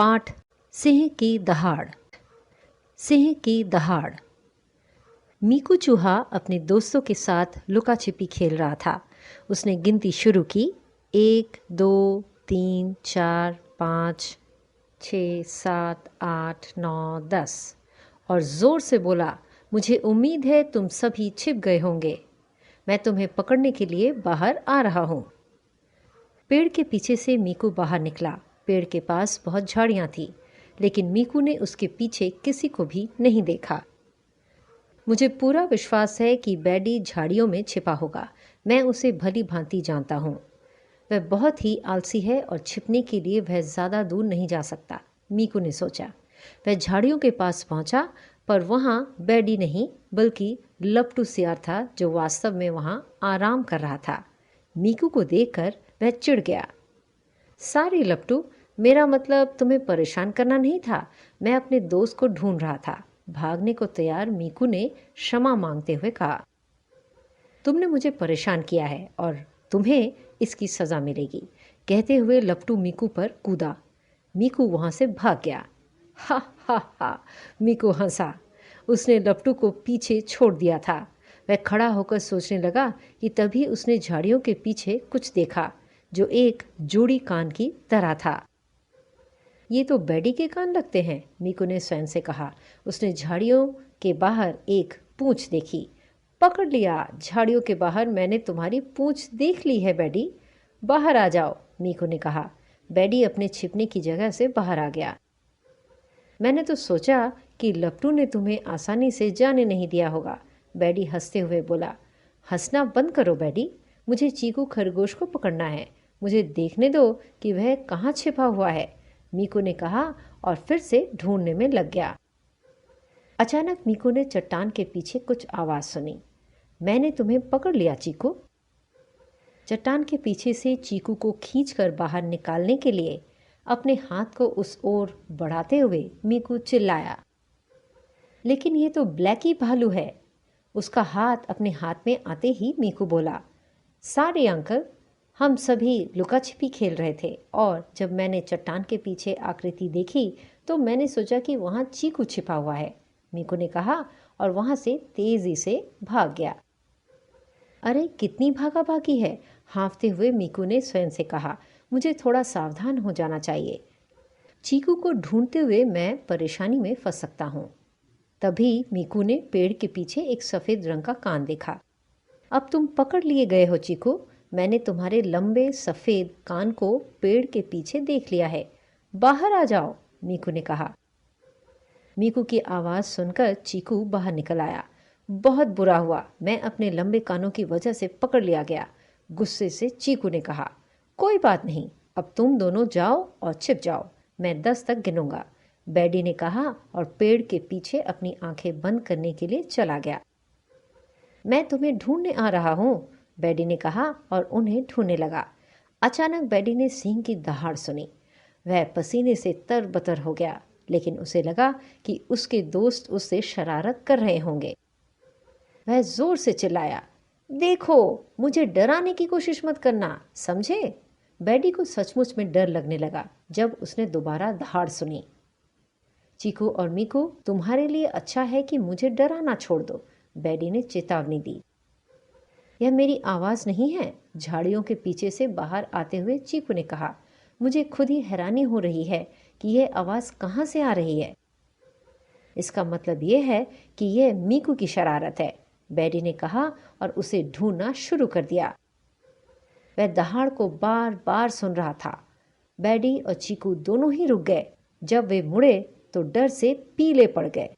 पाठ सिंह की दहाड़। सिंह की दहाड़। मीकू चूहा अपने दोस्तों के साथ लुका छिपी खेल रहा था। उसने गिनती शुरू की, 1 2 3 4 5 6 7 8 9 10 और ज़ोर से बोला, मुझे उम्मीद है तुम सभी छिप गए होंगे। मैं तुम्हें पकड़ने के लिए बाहर आ रहा हूँ। पेड़ के पीछे से मीकू बाहर निकला। पेड़ के पास बहुत झाड़ियाँ थीं, लेकिन मीकू ने उसके पीछे किसी को भी नहीं देखा। मुझे पूरा विश्वास है कि बैडी झाड़ियों में छिपा होगा। मैं उसे भली भांति जानता हूँ। वह बहुत ही आलसी है और छिपने के लिए वह ज़्यादा दूर नहीं जा सकता, मीकू ने सोचा। वह झाड़ियों के पास पहुँचा, पर वहाँ बैडी नहीं बल्कि लपटू सियार था, जो वास्तव में वहाँ आराम कर रहा था। मीकू को देखकर वह चिढ़ गया। सारी लपटू, मेरा मतलब तुम्हें परेशान करना नहीं था। मैं अपने दोस्त को ढूंढ रहा था। भागने को तैयार मीकू ने क्षमा मांगते हुए कहा। तुमने मुझे परेशान किया है और तुम्हें इसकी सज़ा मिलेगी, कहते हुए लपटू मीकू पर कूदा। मीकू वहाँ से भाग गया। हा हा हा, मीकू हंसा। उसने लपटू को पीछे छोड़ दिया था। वह खड़ा होकर सोचने लगा कि तभी उसने झाड़ियों के पीछे कुछ देखा, जो एक जोड़ी कान की तरह था। ये तो बैडी के कान लगते हैं, मीकू ने स्वयं से कहा। उसने झाड़ियों के बाहर एक पूंछ देखी। पकड़ लिया, झाड़ियों के बाहर मैंने तुम्हारी पूंछ देख ली है बैडी। बाहर आ जाओ, मीकू ने कहा। बैडी अपने छिपने की जगह से बाहर आ गया। मैंने तो सोचा कि लपटू ने तुम्हें आसानी से जाने नहीं दिया होगा, बैडी हंसते हुए बोला। हंसना बंद करो बैडी, मुझे चीकू खरगोश को पकड़ना है। मुझे देखने दो कि वह कहाँ छिपा हुआ है, मीकू ने कहा और फिर से ढूंढने में लग गया। अचानक मीकू ने चट्टान के पीछे कुछ आवाज़ सुनी। मैंने तुम्हें पकड़ लिया चीकू। चट्टान के पीछे से चीकू को खींचकर बाहर निकालने के लिए अपने हाथ को उस ओर बढ़ाते हुए मीकू चिल्लाया। लेकिन ये तो ब्लैकी भालू है। उसका हाथ अपने हाथ में आते ही मीकू बोला, सारे अंकल, हम सभी लुका छिपी खेल रहे थे और जब मैंने चट्टान के पीछे आकृति देखी तो मैंने सोचा कि वहाँ चीकू छिपा हुआ है, मीकू ने कहा और वहाँ से तेजी से भाग गया। अरे कितनी भागा भागी है, हाँफते हुए मीकू ने स्वयं से कहा। मुझे थोड़ा सावधान हो जाना चाहिए। चीकू को ढूंढते हुए मैं परेशानी में फंस सकता हूँ। तभी मीकू ने पेड़ के पीछे एक सफ़ेद रंग का कान देखा। अब तुम पकड़ लिए गए हो चीकू, मैंने तुम्हारे लंबे सफ़ेद कान को पेड़ के पीछे देख लिया है। बाहर आ जाओ, मीकू ने कहा। मीकू की आवाज़ सुनकर चीकू बाहर निकल आया। बहुत बुरा हुआ, मैं अपने लंबे कानों की वजह से पकड़ लिया गया, गुस्से से चीकू ने कहा। कोई बात नहीं, अब तुम दोनों जाओ और छिप जाओ, मैं 10 तक गिनूंगा, बैडी ने कहा और पेड़ के पीछे अपनी आंखें बंद करने के लिए चला गया। मैं तुम्हें ढूंढने आ रहा हूँ, बैडी ने कहा और उन्हें ढूंढने लगा। अचानक बैडी ने सिंह की दहाड़ सुनी। वह पसीने से तरबतर हो गया, लेकिन उसे लगा कि उसके दोस्त उससे शरारत कर रहे होंगे। वह जोर से चिल्लाया, देखो, मुझे डराने की कोशिश मत करना, समझे। बैडी को सचमुच में डर लगने लगा जब उसने दोबारा दहाड़ सुनी। चीकू और मीकू, तुम्हारे लिए अच्छा है कि मुझे डराना छोड़ दो, बैडी ने चेतावनी दी। यह मेरी आवाज़ नहीं है, झाड़ियों के पीछे से बाहर आते हुए चीकू ने कहा। मुझे खुद ही हैरानी हो रही है कि यह आवाज़ कहाँ से आ रही है। इसका मतलब यह है कि यह मीकू की शरारत है, बैडी ने कहा और उसे ढूंढना शुरू कर दिया। वह दहाड़ को बार बार सुन रहा था। बैडी और चीकू दोनों ही रुक गए। जब वे मुड़े तो डर से पीले पड़ गए।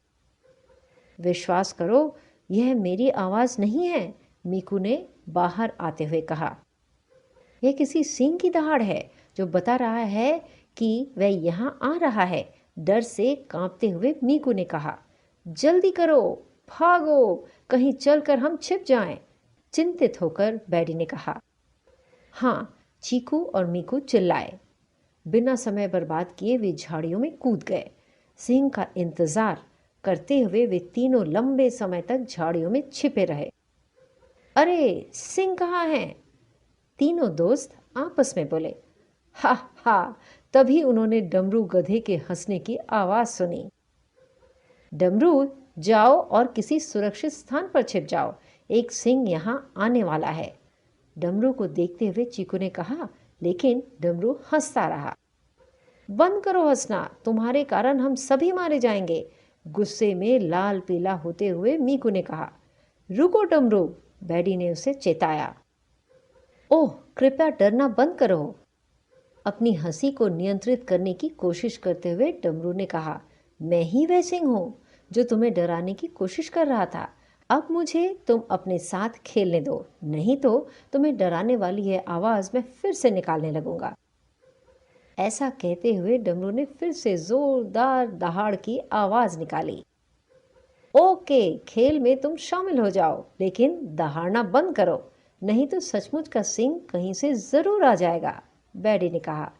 विश्वास करो, यह मेरी आवाज़ नहीं है, मीकू ने बाहर आते हुए कहा। यह किसी सिंह की दहाड़ है जो बता रहा है कि वह यहाँ आ रहा है, डर से कांपते हुए मीकू ने कहा। जल्दी करो, भागो, कहीं चलकर हम छिप जाएं, चिंतित होकर बैडी ने कहा। हाँ, चीकू और मीकू चिल्लाए। बिना समय बर्बाद किए वे झाड़ियों में कूद गए। सिंह का इंतजार करते हुए वे तीनों लंबे समय तक झाड़ियों में छिपे रहे। अरे, सिंह कहाँ है? तीनों दोस्त आपस में बोले। हा हा, तभी उन्होंने डमरू गधे के हंसने की आवाज सुनी। डमरू, जाओ और किसी सुरक्षित स्थान पर छिप जाओ, एक सिंह यहाँ आने वाला है। डमरू को देखते हुए चीकू ने कहा, लेकिन डमरू हंसता रहा। बंद करो हंसना, तुम्हारे कारण हम सभी मारे जाएंगे, गुस्से में लाल पीला होते हुए मीकू ने कहा। रुको डमरू, बैडी ने उसे चेताया। ओह, कृपया डरना बंद करो। अपनी हंसी को नियंत्रित करने की कोशिश करते हुए डमरू ने कहा, मैं ही वह सिंह हूं जो तुम्हें डराने की कोशिश कर रहा था। अब मुझे तुम अपने साथ खेलने दो, नहीं तो तुम्हें डराने वाली यह आवाज मैं फिर से निकालने लगूंगा। ऐसा कहते हुए डमरू ने फिर से जोरदार दहाड़ की आवाज निकाली। ओके, खेल में तुम शामिल हो जाओ, लेकिन दहाड़ना बंद करो, नहीं तो सचमुच का सिंह कहीं से जरूर आ जाएगा, बैडी ने कहा।